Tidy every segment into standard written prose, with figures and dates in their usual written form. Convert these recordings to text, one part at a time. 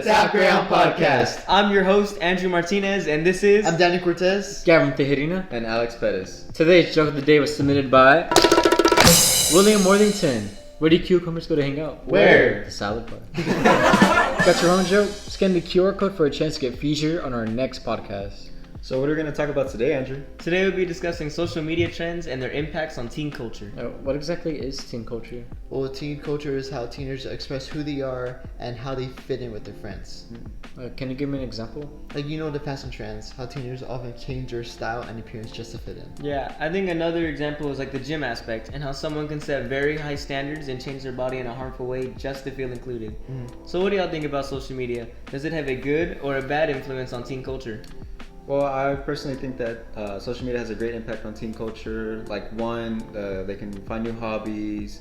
Tap Greyhound Podcast. I'm your host, Andrew Martinez, and this is... I'm Danny Cortez. Gavin Tejerina. And Alex Pettis. Today's joke of the day was submitted by William Worthington. Where do cucumbers go to hang out? Where? The salad bar. Got your own joke? Scan the QR code for a chance to get featured on our next podcast. So what are we going to talk about today, Andrew? Today we'll be discussing social media trends and their impacts on teen culture. What exactly is teen culture? Well, teen culture is how teenagers express who they are and how they fit in with their friends. Can you give me an example? Like, you know, the fashion trends, how teenagers often change their style and appearance just to fit in. Yeah, I think another example is like the gym aspect and how someone can set very high standards and change their body in a harmful way just to feel included. So what do y'all think about social media? Does it have a good or a bad influence on teen culture? Well, I personally think that social media has a great impact on teen culture. Like one, they can find new hobbies,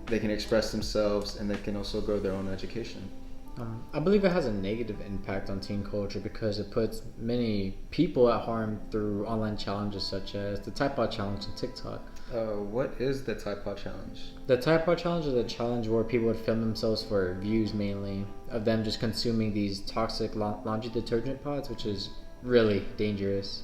they can express themselves, and they can also grow their own education. I believe it has a negative impact on teen culture because it puts many people at harm through online challenges such as the Tide Pod Challenge on TikTok. What is the Tide Pod Challenge? The Tide Pod Challenge is a challenge where people would film themselves for views mainly of them just consuming these toxic laundry detergent pods, which is really dangerous.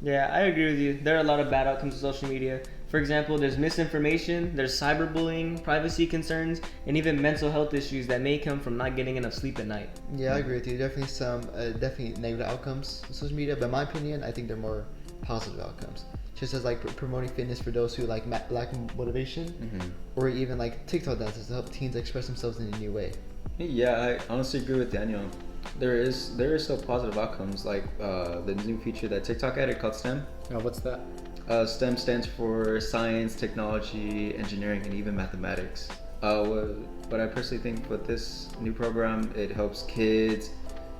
Yeah, I agree with you. There are a lot of bad outcomes of social media. For example, there's misinformation, there's cyberbullying, privacy concerns, and even mental health issues that may come from not getting enough sleep at night. Yeah, I agree with you. Definitely some definitely negative outcomes of social media, but in my opinion, I think they're more positive outcomes. Just as like promoting fitness for those who like lack motivation, or even like TikTok dances to help teens express themselves in a new way. Yeah, I honestly agree with Daniel. There is still positive outcomes, like the new feature that TikTok added called STEM. What's that? STEM stands for science, technology, engineering, and even mathematics. What I personally think with this new program, it helps kids,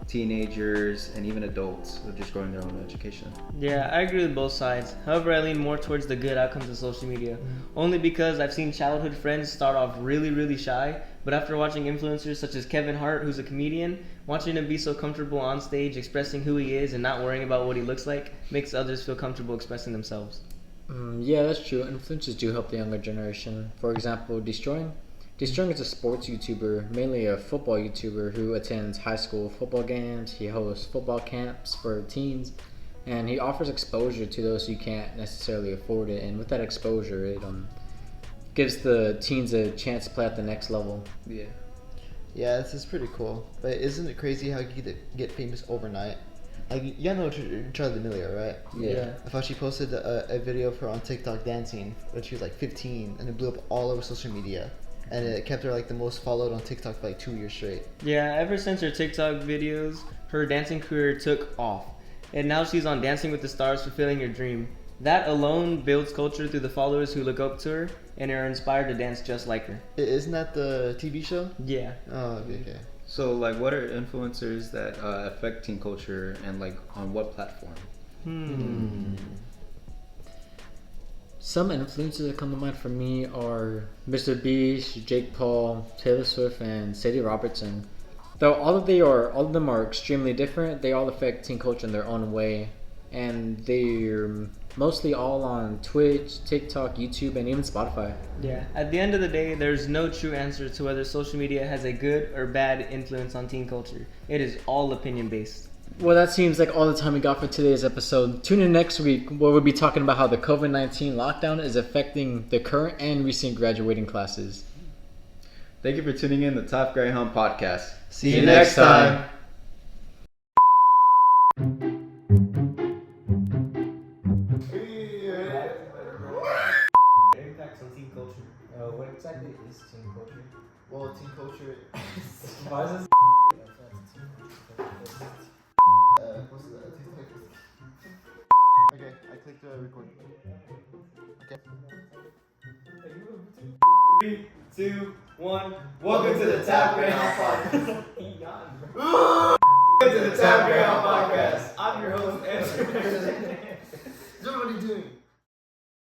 teenagers, and even adults with just growing their own education. Yeah, I agree with both sides. However, I lean more towards the good outcomes of social media. Only because I've seen childhood friends start off really, really shy, but after watching influencers such as Kevin Hart, who's a comedian, watching him be so comfortable on stage expressing who he is and not worrying about what he looks like makes others feel comfortable expressing themselves. Yeah, that's true. Influencers do help the younger generation. For example, Destroying is a sports YouTuber, mainly a football YouTuber who attends high school football games. He hosts football camps for teens, and he offers exposure to those who can't necessarily afford it. And with that exposure, it gives the teens a chance to play at the next level. Yeah, this is pretty cool. But isn't it crazy how you get famous overnight? Like, you know Charli D'Amelio, right? Yeah. I thought she posted a video of her on TikTok dancing when she was like 15, and it blew up all over social media. And it kept her like the most followed on TikTok for like 2 years straight. Yeah, ever since her TikTok videos, her dancing career took off. And now she's on Dancing with the Stars, fulfilling her dream. That alone builds culture through the followers who look up to her and are inspired to dance just like her. Isn't that the TV show? Yeah. Oh, okay. So, like, what are influencers that affect teen culture, and like on what platform? Some influencers that come to mind for me are Mr. Beast, Jake Paul, Taylor Swift, and Sadie Robertson. Though all of them are extremely different, they all affect teen culture in their own way, and they're mostly all on Twitch, TikTok, YouTube, and even Spotify. Yeah. At the end of the day, there's no true answer to whether social media has a good or bad influence on teen culture. It is all opinion based. Well, that seems like all the time we got for today's episode. Tune in next week where we'll be talking about how the COVID-19 lockdown is affecting the current and recent graduating classes. Thank you for tuning in to the Top Greyhound Podcast. See you next time. Impacts on teen culture. What exactly is teen culture? Well, teen culture. Why is this? Okay, I clicked record. Okay. 3, 2, 1. Welcome to the Tap Greyhound Podcast. Welcome to the Tap Greyhound Podcast. I'm your host, Andrew. What are you doing?